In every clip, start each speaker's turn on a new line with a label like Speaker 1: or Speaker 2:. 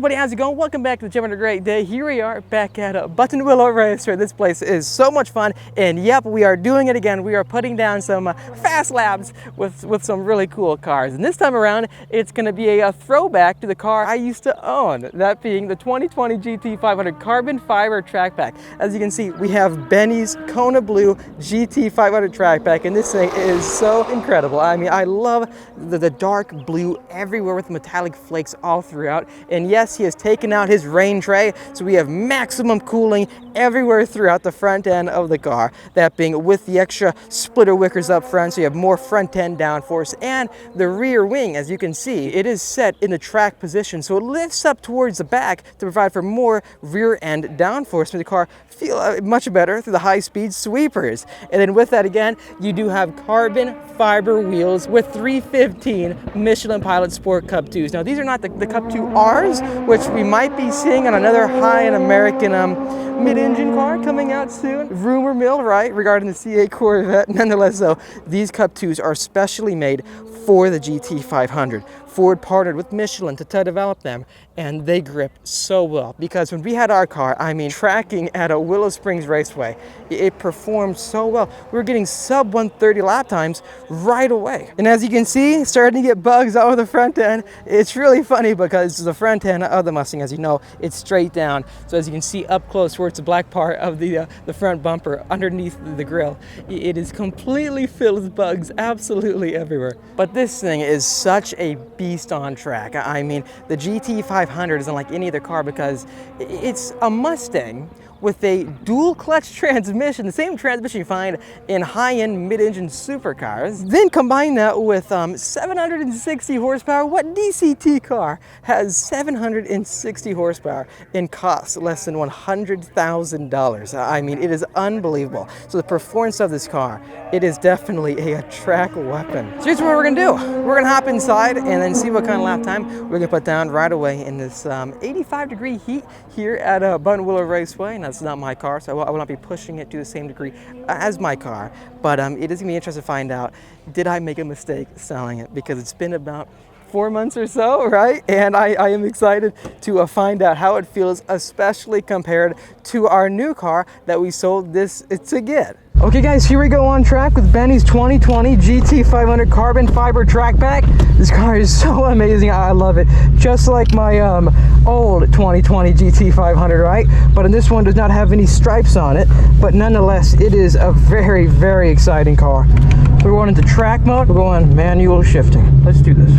Speaker 1: everybody, how's it going? Welcome back to the Gym on a Great Day. Here we are back at Buttonwillow Raceway. This place is so much fun, and yep, we are doing it again. We are putting down some fast laps with some really cool cars, and this time around it's going to be a throwback to the car I used to own, that being the 2020 GT500 carbon fiber track pack. As you can see, we have Benny's Kona Blue GT500 track pack, and this thing is so incredible. I mean, I love the dark blue everywhere with metallic flakes all throughout. And yes, he has taken out his rain tray, so we have maximum cooling everywhere throughout the front end of the car. That being with the extra splitter wickers up front, so you have more front end downforce, and the rear wing, as you can see, it is set in the track position, so it lifts up towards the back to provide for more rear end downforce, to make the car feel much better through the high-speed sweepers. And then with that again, you do have carbon fiber wheels with 315 Michelin Pilot Sport Cup 2s. Now these are not the Cup 2 Rs, which we might be seeing on another high-end American mid-engine car coming out soon. Rumor mill, right, regarding the C8 Corvette. Nonetheless though, these Cup 2s are specially made for the GT500. Ford partnered with Michelin to develop them, and they grip so well, because when we had our car, I mean, tracking at a Willow Springs Raceway, it performed so well. We were getting sub 130 lap times right away. And as you can see, starting to get bugs out of the front end. It's really funny because the front end of the Mustang, as you know, it's straight down. So as you can see up close towards the black part of the front bumper underneath the grille, it is completely filled with bugs absolutely everywhere. But this thing is such a beast on track. I mean, the GT500 isn't like any other car because it's a Mustang with a dual clutch transmission, the same transmission you find in high-end mid-engine supercars. Then combine that with 760 horsepower. What DCT car has 760 horsepower and costs less than $100,000? I mean, it is unbelievable. So the performance of this car, it is definitely a track weapon. So here's what we're gonna do. We're gonna hop inside and then see what kind of lap time we're gonna put down right away in this 85-degree heat here at Buttonwillow Raceway. And that's not my car, so I will not be pushing it to the same degree as my car. But it is gonna be interesting to find out, did I make a mistake selling it? Because it's been about 4 months or so, right? And I am excited to find out how it feels, especially compared to our new car that we sold this to get. Okay guys, here we go on track with Benny's 2020 GT500 carbon fiber track pack. This car is so amazing, I love it. Just like my old 2020 GT500, right? But in this one does not have any stripes on it, but nonetheless, it is a very, very exciting car. We're going into track mode, we're going manual shifting. Let's do this.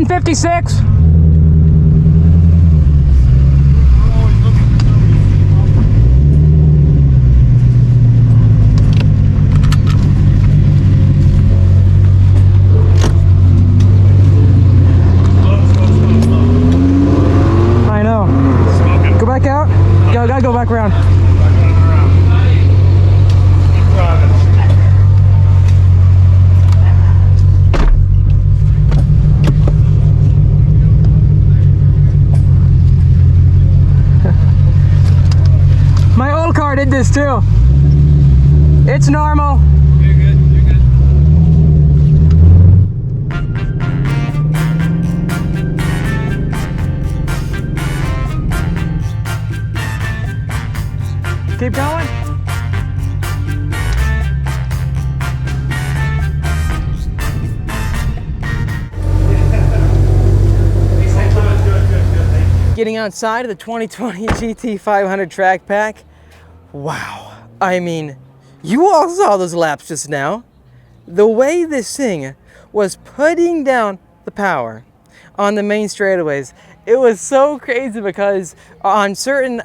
Speaker 1: 156. I know. Go back out. Gotta go back around. My old car did this too. It's normal.
Speaker 2: You're good. You're good.
Speaker 1: Keep going. Getting outside of the 2020 GT500 track pack. Wow. I mean, you all saw those laps just now. The way this thing was putting down the power on the main straightaways, it was so crazy because on certain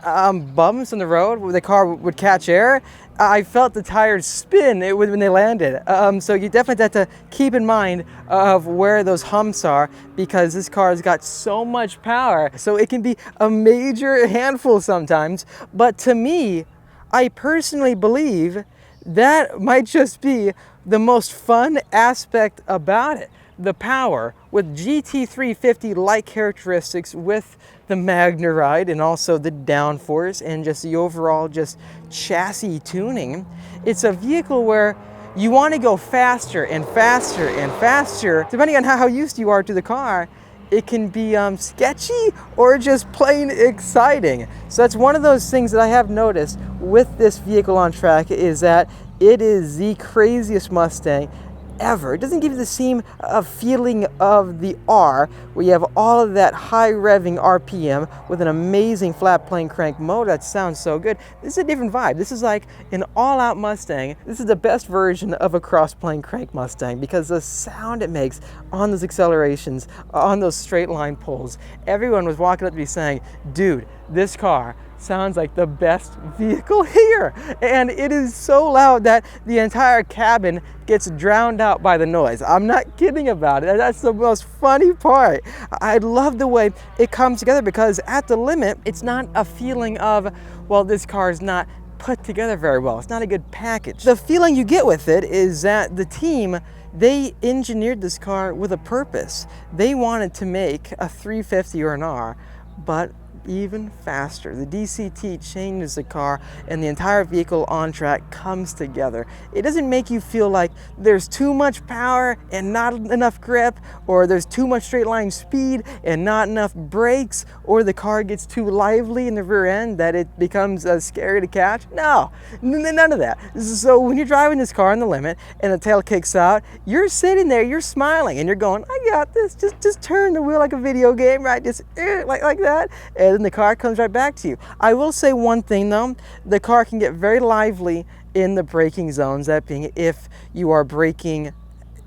Speaker 1: bumps on the road where the car would catch air, I felt the tires spin when they landed. So you definitely have to keep in mind of where those humps are because this car has got so much power. So it can be a major handful sometimes. But to me, I personally believe that might just be the most fun aspect about it. The power with GT350-like characteristics with the MagneRide and also the downforce and just the overall just chassis tuning. It's a vehicle where you want to go faster and faster and faster. Depending on how used you are to the car, it can be sketchy or just plain exciting. So that's one of those things that I have noticed with this vehicle on track is that it is the craziest Mustang ever. It doesn't give you the same feeling of the R, where you have all of that high revving RPM with an amazing flat plane crank motor that sounds so good. This is a different vibe. This is like an all-out Mustang. This is the best version of a cross-plane crank Mustang because the sound it makes on those accelerations, on those straight line pulls. Everyone was walking up to me saying, dude, this car sounds like the best vehicle here. And it is so loud that the entire cabin gets drowned out by the noise. I'm not kidding about it. That's the most funny part. I love the way it comes together because at the limit, it's not a feeling of, well, this car is not put together very well. It's not a good package. The feeling you get with it is that the team, they engineered this car with a purpose. They wanted to make a 350 or an R, but even faster. The DCT changes the car and the entire vehicle on track comes together. It doesn't make you feel like there's too much power and not enough grip, or there's too much straight line speed and not enough brakes, or the car gets too lively in the rear end that it becomes scary to catch. No, none of that. So when you're driving this car on the limit and the tail kicks out, you're sitting there, you're smiling and you're going, I got this. Just turn the wheel like a video game, right? Just like that. And then the car comes right back to you. I will say one thing though, the car can get very lively in the braking zones, that being if you are braking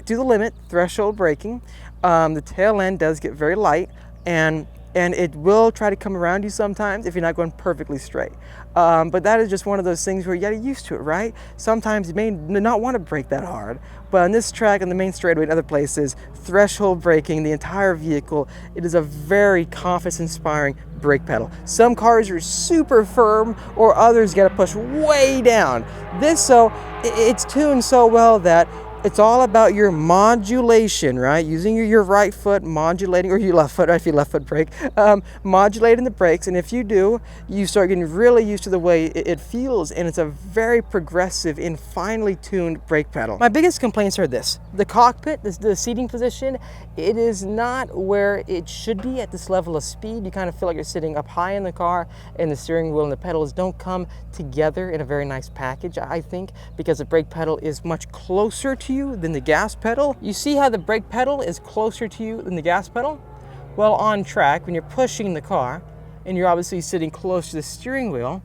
Speaker 1: to the limit, threshold braking. The tail end does get very light and it will try to come around you sometimes if you're not going perfectly straight. But that is just one of those things where you gotta get used to it, right? Sometimes you may not want to brake that hard, but on this track, on the main straightaway and other places, threshold braking, the entire vehicle, it is a very confidence-inspiring brake pedal. Some cars are super firm, or others gotta push way down. This, so it's tuned so well that it's all about your modulation, right? Using your right foot, modulating, or your left foot, right? If you left foot brake, modulating the brakes. And if you do, you start getting really used to the way it feels. And it's a very progressive and finely tuned brake pedal. My biggest complaints are this. The cockpit, the seating position, it is not where it should be at this level of speed. You kind of feel like you're sitting up high in the car, and the steering wheel and the pedals don't come together in a very nice package, I think, because the brake pedal is much closer to you than the gas pedal. You see how the brake pedal is closer to you than the gas pedal? Well, on track, when you're pushing the car and you're obviously sitting close to the steering wheel,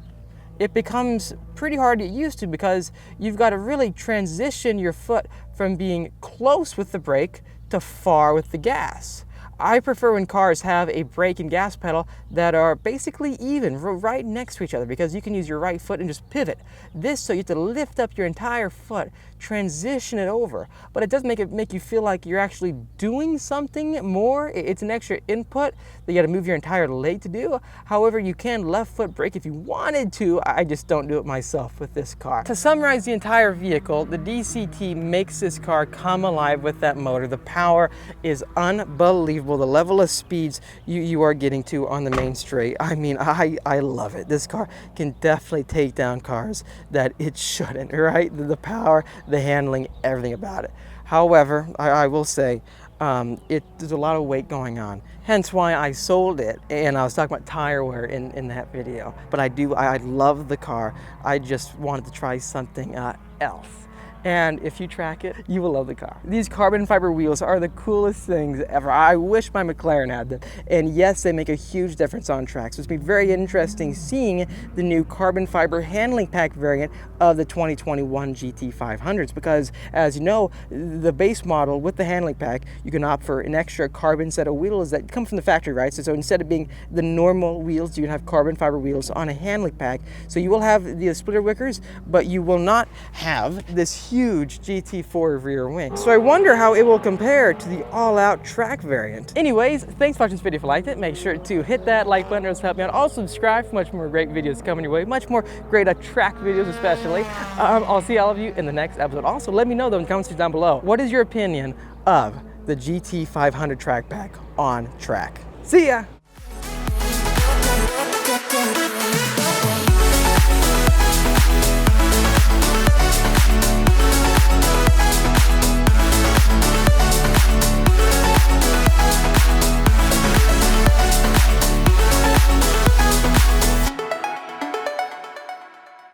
Speaker 1: it becomes pretty hard to get used to because you've got to really transition your foot from being close with the brake to far with the gas. I prefer when cars have a brake and gas pedal that are basically even, right next to each other, because you can use your right foot and just pivot. This, so you have to lift up your entire foot, transition it over, but it does make you feel like you're actually doing something more. It's an extra input that you got to move your entire leg to do. However, you can left foot brake if you wanted to. I just don't do it myself with this car. To summarize the entire vehicle, the DCT makes this car come alive with that motor. The power is unbelievable. The level of speeds you are getting to on the main straight, I mean, I love it. This car can definitely take down cars that it shouldn't, right? The power, the handling, everything about it. However, I will say, there's a lot of weight going on, hence why I sold it, and I was talking about tire wear in that video. But I love the car. I just wanted to try something else. And if you track it, you will love the car. These carbon fiber wheels are the coolest things ever. I wish my McLaren had them. And yes, they make a huge difference on track. So it's going to be very interesting seeing the new carbon fiber handling pack variant of the 2021 GT500s, because as you know, the base model with the handling pack, you can opt for an extra carbon set of wheels that come from the factory, right? So instead of being the normal wheels, you can have carbon fiber wheels on a handling pack. So you will have the splitter wickers, but you will not have this huge GT4 rear wing. So I wonder how it will compare to the all-out track variant. Anyways, thanks for watching this video. If you liked it, make sure to hit that like button to help me out. Also subscribe for much more great videos coming your way, much more great track videos especially. I'll see all of you in the next episode. Also, let me know though in the comments down below, what is your opinion of the GT500 track pack on track? See ya!